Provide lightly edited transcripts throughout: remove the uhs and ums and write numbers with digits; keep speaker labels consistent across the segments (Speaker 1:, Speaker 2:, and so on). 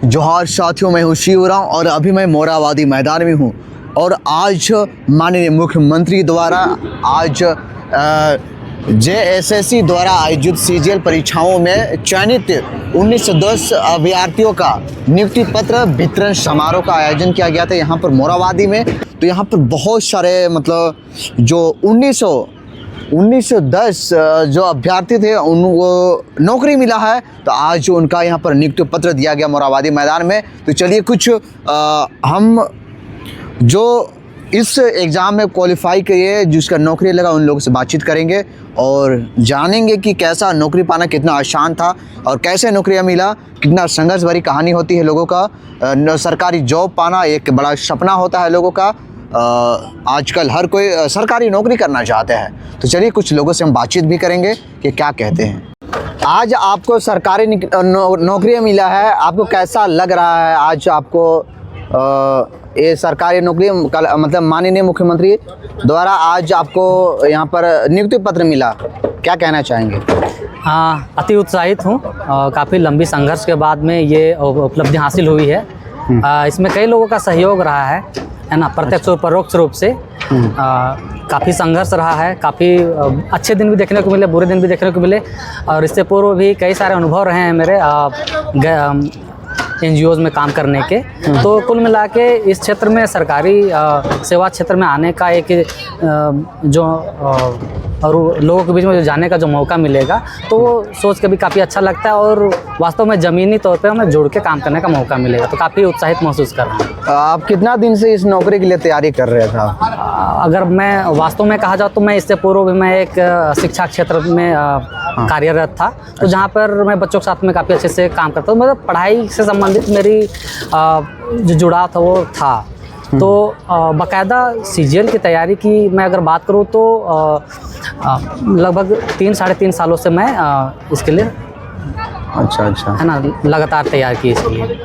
Speaker 1: जोहार साथियों, मैं हूँ शिवराम और अभी मैं मोराबादी मैदान में हूँ। और आज माननीय मुख्यमंत्री द्वारा आज जेएसएससी द्वारा आयोजित सीजीएल परीक्षाओं में चयनित 1910 अभ्यर्थियों का नियुक्ति पत्र वितरण समारोह का आयोजन किया गया था यहाँ पर मोराबादी में। तो यहाँ पर बहुत सारे मतलब जो 1910 जो अभ्यर्थी थे उनको नौकरी मिला है, तो आज उनका यहाँ पर नियुक्ति पत्र दिया गया मोराबादी मैदान में। तो चलिए कुछ हम जो इस एग्ज़ाम में क्वालिफाई किए जिसका नौकरी लगा उन लोगों से बातचीत करेंगे और जानेंगे कि कैसा नौकरी पाना कितना आसान था और कैसे नौकरियां मिला, कितना संघर्ष भरी कहानी होती है लोगों का। सरकारी जॉब पाना एक बड़ा सपना होता है लोगों का। आजकल हर कोई सरकारी नौकरी करना चाहते हैं। तो चलिए कुछ लोगों से हम बातचीत भी करेंगे कि क्या कहते हैं। आज आपको सरकारी नौकरी मिला है, आपको कैसा लग रहा है? आज आपको ये सरकारी नौकरी मतलब माननीय मुख्यमंत्री द्वारा आज आपको यहाँ पर नियुक्ति पत्र मिला, क्या कहना चाहेंगे?
Speaker 2: अति उत्साहित हूँ। काफ़ी लंबी संघर्ष के बाद में ये उपलब्धि हासिल हुई है। इसमें कई लोगों का सहयोग रहा है ना, प्रत्यक्ष और परोक्ष रूप से। काफ़ी संघर्ष रहा है, काफ़ी अच्छे दिन भी देखने को मिले, बुरे दिन भी देखने को मिले। और इससे पूर्व भी कई सारे अनुभव रहे हैं मेरे एनजीओज़ में काम करने के। तो कुल मिला के इस क्षेत्र में सरकारी सेवा क्षेत्र में आने का एक जो और लोगों के बीच में जो जाने का जो मौका मिलेगा, तो वो सोच के भी काफ़ी अच्छा लगता है और वास्तव में ज़मीनी तौर पे हमें जुड़ के काम करने का मौका मिलेगा। तो काफ़ी उत्साहित महसूस कर रहा हूँ।
Speaker 1: आप कितना दिन से इस नौकरी के लिए तैयारी कर रहे था?
Speaker 2: अगर मैं वास्तव में कहा जाए तो मैं इससे पूर्व भी मैं एक शिक्षा क्षेत्र में कार्यरत था। तो जहाँ पर मैं बच्चों के साथ में काफ़ी अच्छे से काम करता हूँ। मतलब पढ़ाई से संबंधित मेरी जो जुड़ाव था वो था। तो बाकायदा सीजीएल की तैयारी की मैं अगर बात करूँ तो लगभग 3-3.5 सालों से मैं इसके लिए
Speaker 1: अच्छा
Speaker 2: है ना लगातार तैयार की इसके लिए।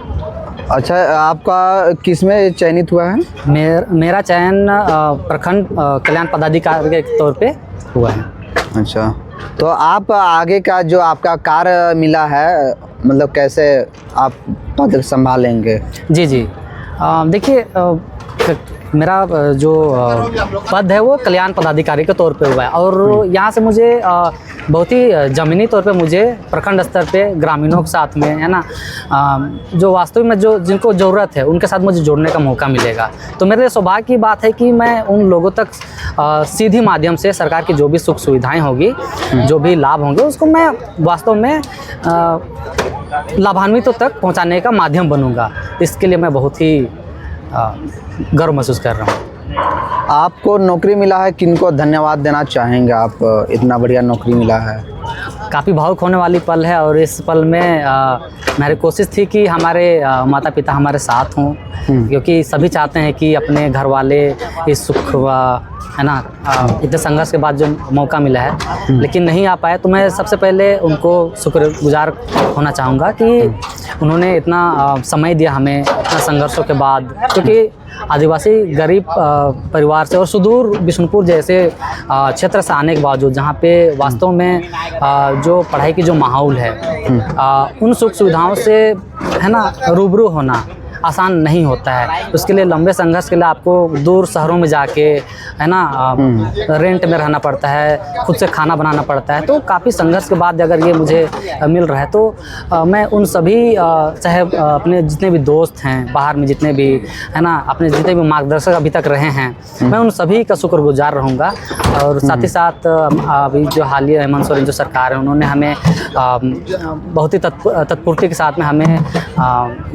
Speaker 1: अच्छा, आपका किस में चयनित हुआ है?
Speaker 2: मेरा चयन प्रखंड कल्याण पदाधिकारी के तौर पे हुआ है।
Speaker 1: अच्छा, तो आप आगे का जो आपका कार्य मिला है, मतलब कैसे आप पद संभालेंगे?
Speaker 2: जी देखिए, मेरा जो पद है वो कल्याण पदाधिकारी के तौर पे हुआ है। और यहाँ से मुझे बहुत ही ज़मीनी तौर पे मुझे प्रखंड स्तर पे ग्रामीणों के साथ में है ना जो वास्तव में जो जिनको ज़रूरत है उनके साथ मुझे जुड़ने का मौका मिलेगा। तो मेरे लिए सौभाग्य की बात है कि मैं उन लोगों तक सीधी माध्यम से सरकार की जो भी सुख सुविधाएँ होगी, जो भी लाभ होंगे, उसको मैं वास्तव में लाभान्वितों तक पहुँचाने का माध्यम बनूँगा। इसके लिए मैं बहुत ही गर्व महसूस कर रहा हूँ।
Speaker 1: आपको नौकरी मिला है, किनको धन्यवाद देना चाहेंगे आप? इतना बढ़िया नौकरी मिला है।
Speaker 2: काफ़ी भावुक होने वाली पल है और इस पल में मेरी कोशिश थी कि हमारे माता पिता हमारे साथ हों, क्योंकि सभी चाहते हैं कि अपने घर वाले इस सुख है ना इतने संघर्ष के बाद जो मौका मिला है लेकिन नहीं आ पाए। तो मैं सबसे पहले उनको शुक्रगुजार होना चाहूँगा कि उन्होंने इतना समय दिया हमें, इतना संघर्षों के बाद। क्योंकि आदिवासी गरीब परिवार से और सुदूर बिशुनपुर जैसे क्षेत्र से आने के बावजूद, जहाँ पे वास्तव में जो पढ़ाई की जो माहौल है, उन सुख सुविधाओं से है ना रूबरू होना आसान नहीं होता है। उसके लिए लंबे संघर्ष के लिए आपको दूर शहरों में जाके है ना रेंट में रहना पड़ता है, खुद से खाना बनाना पड़ता है। तो काफ़ी संघर्ष के बाद अगर ये मुझे मिल रहा है तो मैं उन सभी चाहे अपने जितने भी दोस्त हैं बाहर में, जितने भी है ना अपने जितने भी मार्गदर्शक अभी तक रहे हैं, मैं उन सभी का शुक्रगुजार रहूँगा। और साथ ही साथ अभी जो हालिया हेमंत सोरेन जो सरकार है, उन्होंने हमें बहुत ही तत्पूर्ति के साथ में हमें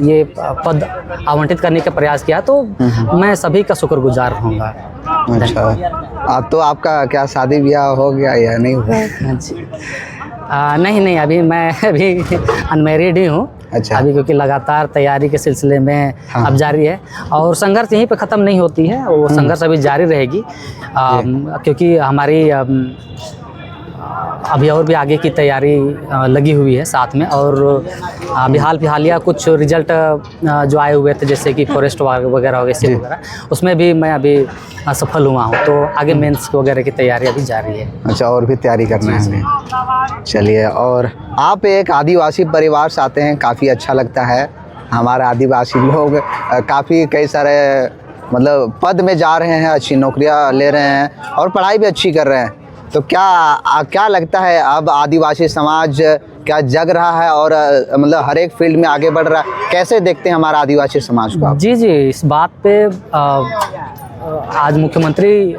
Speaker 2: ये पद आवंटित करने का प्रयास किया। तो मैं सभी का शुक्रगुजार रहूँगा।
Speaker 1: अच्छा, तो आपका क्या शादी ब्याह हो गया या नहीं हुआ?
Speaker 2: नहीं, अभी मैं अभी अनमैरिड ही हूँ।
Speaker 1: अच्छा।
Speaker 2: अभी क्योंकि लगातार तैयारी के सिलसिले में अब जारी है और संघर्ष यहीं पे ख़त्म नहीं होती है, वो संघर्ष अभी जारी रहेगी। क्योंकि हमारी अभी और भी आगे की तैयारी लगी हुई है साथ में। और अभी हालिया कुछ रिजल्ट जो आए हुए थे, जैसे कि फॉरेस्ट वगैरह हो गए वगैरह, उसमें भी मैं अभी सफल हुआ हूँ। तो आगे मेंस वगैरह की तैयारी अभी जारी है।
Speaker 1: अच्छा, और भी तैयारी करना है हमें। चलिए, और आप एक आदिवासी परिवार से आते हैं, काफ़ी अच्छा लगता है। हमारे आदिवासी लोग काफ़ी कई सारे मतलब पद में जा रहे हैं, अच्छी नौकरियां ले रहे हैं और पढ़ाई भी अच्छी कर रहे हैं। तो क्या लगता है अब आदिवासी समाज क्या जग रहा है और मतलब हर एक फील्ड में आगे बढ़ रहा है? कैसे देखते हैं हमारा आदिवासी समाज को आप?
Speaker 2: जी जी, इस बात पे आज मुख्यमंत्री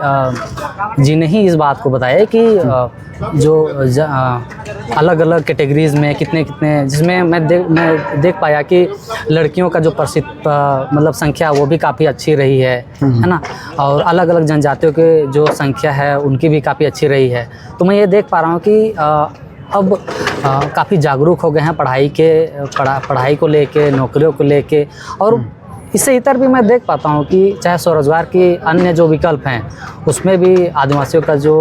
Speaker 2: जी ने ही इस बात को बताया कि जो अलग अलग कैटेगरीज़ में कितने जिसमें मैं देख पाया कि लड़कियों का जो मतलब संख्या वो भी काफ़ी अच्छी रही है ना, और अलग अलग जनजातियों के जो संख्या है उनकी भी काफ़ी अच्छी रही है। तो मैं ये देख पा रहा हूँ कि अब काफ़ी जागरूक हो गए हैं पढ़ाई को लेके, नौकरियों को लेके, और इससे इतर भी मैं देख पाता हूँ कि चाहे स्वरोजगार की अन्य जो विकल्प हैं उसमें भी आदिवासियों का जो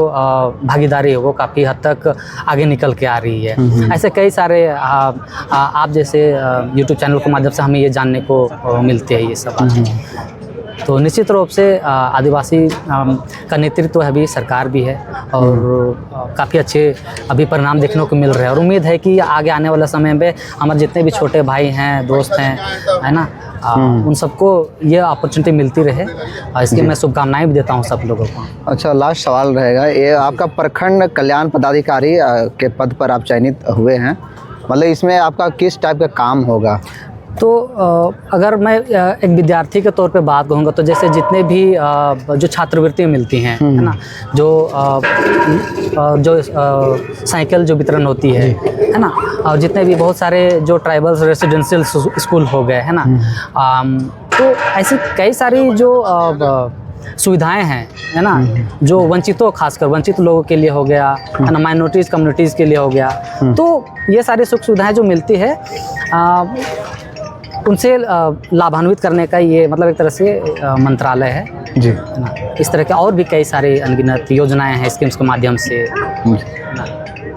Speaker 2: भागीदारी है वो काफ़ी हद तक आगे निकल के आ रही है। ऐसे कई सारे आप जैसे यूट्यूब चैनल के माध्यम से हमें ये जानने को मिलते हैं ये सब बातें। तो निश्चित रूप से आदिवासी का नेतृत्व अभी सरकार भी है और काफ़ी अच्छे अभी परिणाम देखने को मिल रहे हैं, और उम्मीद है कि आगे आने वाले समय में हमारे जितने भी छोटे भाई हैं, दोस्त हैं, है ना, उन सबको ये अपॉर्चुनिटी मिलती रहे, और इसके मैं शुभकामनाएं भी देता हूं सब लोगों को।
Speaker 1: अच्छा, लास्ट सवाल रहेगा, ये आपका प्रखंड कल्याण पदाधिकारी के पद पर आप चयनित हुए हैं, मतलब इसमें आपका किस टाइप का काम होगा?
Speaker 2: तो अगर मैं एक विद्यार्थी के तौर पे बात कहूँगा तो जैसे जितने भी जो छात्रवृत्ति मिलती हैं, है ना, जो साइकिल जो वितरण होती है ना, और जितने भी बहुत सारे जो ट्राइबल्स रेसिडेंशियल स्कूल हो गए, है ना, तो ऐसी कई सारी जो सुविधाएं हैं, है ना, जो वंचितों, खासकर वंचित लोगों के लिए हो गया, है ना, माइनॉरिटीज़ कम्युनिटीज़ के लिए हो गया, तो ये सारी सुख सुविधाएं जो मिलती है उनसे लाभान्वित करने का ये मतलब एक तरह से मंत्रालय है जी, है ना। इस तरह के और भी कई सारे अनगिनत योजनाएं हैं, स्कीम्स के माध्यम से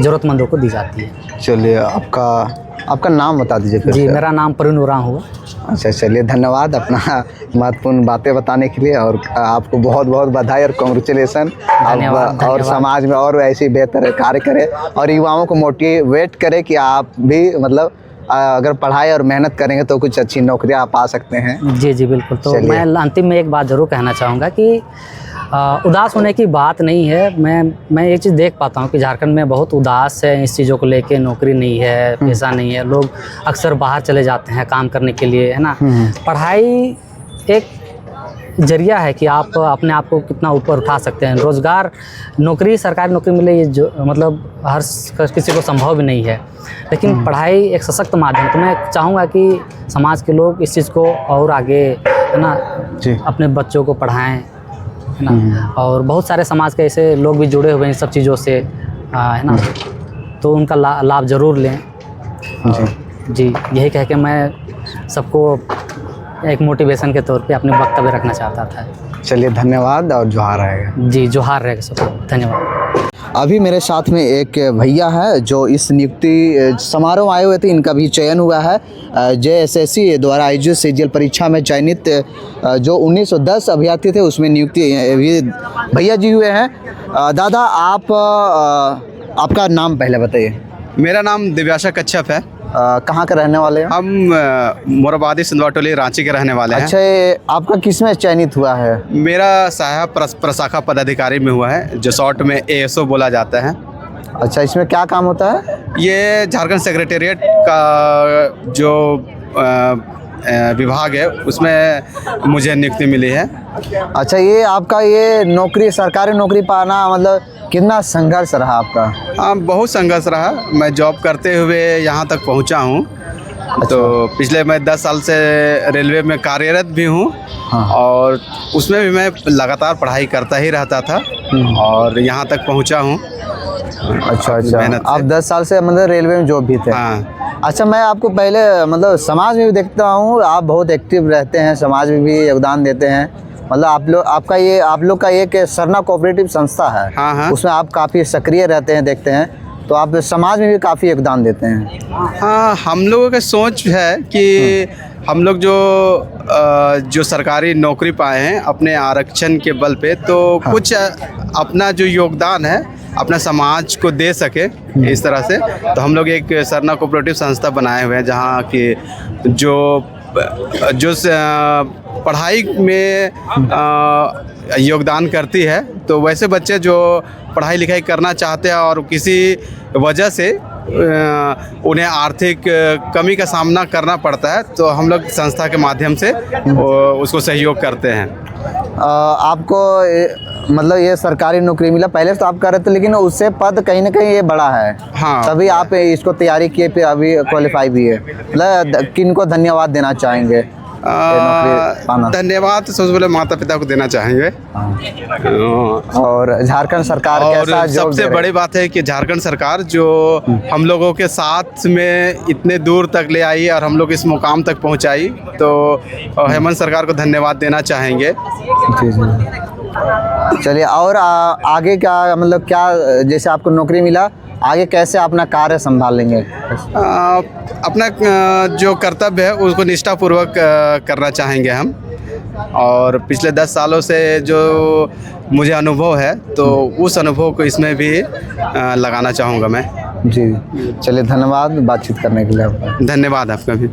Speaker 2: ज़रूरतमंदों को दी जाती है।
Speaker 1: चलिए, आपका नाम बता दीजिए फिर
Speaker 2: जी,
Speaker 1: से।
Speaker 2: मेरा नाम प्रवीण उरांव हुआ।
Speaker 1: अच्छा, चलिए, धन्यवाद अपना महत्वपूर्ण बातें बताने के लिए, और आपको बहुत बहुत बधाई और कॉन्ग्रेचुलेसन। और समाज में और ऐसी बेहतर कार्य करें और युवाओं को मोटिवेट करें कि आप भी मतलब अगर पढ़ाई और मेहनत करेंगे तो कुछ अच्छी नौकरियां आप पा सकते हैं।
Speaker 2: जी जी, बिल्कुल। तो मैं अंतिम में एक बात ज़रूर कहना चाहूँगा कि उदास होने की बात नहीं है। मैं ये चीज़ देख पाता हूँ कि झारखंड में बहुत उदास है इस चीज़ों को लेके, नौकरी नहीं है, पैसा नहीं है, लोग अक्सर बाहर चले जाते हैं काम करने के लिए, है ना। पढ़ाई एक जरिया है कि आप अपने आप को कितना ऊपर उठा सकते हैं। रोज़गार, नौकरी, सरकारी नौकरी मिले ये जो मतलब हर किसी को संभव भी नहीं है, लेकिन पढ़ाई एक सशक्त माध्यम। तो मैं चाहूँगा कि समाज के लोग इस चीज़ को और आगे, है ना, अपने बच्चों को पढ़ाएं, है ना, और बहुत सारे समाज के ऐसे लोग भी जुड़े हुए हैं इन सब चीज़ों से, है ना, तो उनका लाभ ज़रूर लें। जी, यही कह के मैं सबको एक मोटिवेशन के तौर पे अपने वक्तव्य रखना चाहता था।
Speaker 1: चलिए, धन्यवाद और जोहार रहेगा।
Speaker 2: जी, जोहार रहेगा सबको, धन्यवाद।
Speaker 1: अभी मेरे साथ में एक भैया है जो इस नियुक्ति समारोह आए हुए थे, इनका भी चयन हुआ है JSSC द्वारा आयोजित सीजीएल परीक्षा में चयनित जो 1910 अभ्यर्थी थे उसमें नियुक्ति भैया जी हुए हैं। दादा, आपका नाम पहले बताइए।
Speaker 3: मेरा नाम दिव्याशा कच्छप है।
Speaker 1: कहाँ के रहने वाले हैं?
Speaker 3: हम मोराबादी सिंधवा टोली रांची के रहने वाले हैं।
Speaker 1: अच्छा, आपका किस में चयनित हुआ है?
Speaker 3: मेरा सहायक प्रशाखा पदाधिकारी में हुआ है, जो शॉर्ट में ASO बोला जाता है।
Speaker 1: अच्छा, इसमें क्या काम होता है?
Speaker 3: ये झारखंड सेक्रेटेरिएट का जो विभाग है उसमें मुझे नियुक्ति मिली है।
Speaker 1: अच्छा, ये आपका ये नौकरी, सरकारी नौकरी पाना मतलब कितना संघर्ष रहा आपका?
Speaker 3: हाँ, बहुत संघर्ष रहा। मैं जॉब करते हुए यहाँ तक पहुँचा हूँ। तो पिछले मैं 10 साल से रेलवे में कार्यरत भी हूँ। हाँ। और उसमें भी मैं लगातार पढ़ाई करता ही रहता था और यहाँ तक पहुँचा हूँ।
Speaker 1: अच्छा, आप 10 साल से मतलब रेलवे में जॉब भी थे?
Speaker 3: हाँ।
Speaker 1: अच्छा, मैं आपको पहले मतलब समाज में भी देखता हूँ, आप बहुत एक्टिव रहते हैं, समाज में भी योगदान देते हैं। मतलब आप लोग का एक सरना कोऑपरेटिव संस्था है।
Speaker 3: हाँ।
Speaker 1: उसमें आप काफ़ी सक्रिय रहते हैं, देखते हैं, तो आप समाज में भी काफ़ी योगदान देते हैं।
Speaker 3: हाँ, हम लोगों का सोच है कि हम लोग जो सरकारी नौकरी पाए हैं अपने आरक्षण के बल पे, तो कुछ अपना जो योगदान है अपना समाज को दे सके इस तरह से। तो हम लोग एक सरना कोऑपरेटिव संस्था बनाए हुए हैं जहाँ कि जो जो पढ़ाई में योगदान करती है, तो वैसे बच्चे जो पढ़ाई लिखाई करना चाहते हैं और किसी वजह से उन्हें आर्थिक कमी का सामना करना पड़ता है, तो हम लोग संस्था के माध्यम से उसको सहयोग करते हैं।
Speaker 1: आपको मतलब ये सरकारी नौकरी मिला, पहले तो आप कर रहे थे लेकिन उससे पद कहीं ना कहीं ये बड़ा है।
Speaker 3: हाँ।
Speaker 1: तभी आप इसको तैयारी किए, फिर अभी क्वालिफाई भी है। मतलब किनको धन्यवाद देना चाहेंगे नौकरी पाना?
Speaker 3: धन्यवाद तो सबसे पहले माता पिता को देना चाहेंगे।
Speaker 1: और झारखंड सरकार
Speaker 3: और
Speaker 1: कैसा जॉब
Speaker 3: सबसे
Speaker 1: दे रही
Speaker 3: बड़ी बात है कि झारखंड सरकार जो हम लोगों के साथ में इतने दूर तक ले आई और हम लोग इस मुकाम तक पहुंचाई, तो हेमंत सरकार को धन्यवाद देना चाहेंगे।
Speaker 1: जी जी। चलिए, और आगे क्या मतलब क्या, जैसे आपको नौकरी मिला, आगे कैसे अपना कार्य संभाल लेंगे?
Speaker 3: अपना जो कर्तव्य है उसको निष्ठापूर्वक करना चाहेंगे हम। और पिछले 10 सालों से जो मुझे अनुभव है, तो उस अनुभव को इसमें भी लगाना चाहूँगा मैं।
Speaker 1: जी, चलिए, धन्यवाद बातचीत करने के लिए आपका।
Speaker 3: धन्यवाद आपका भी।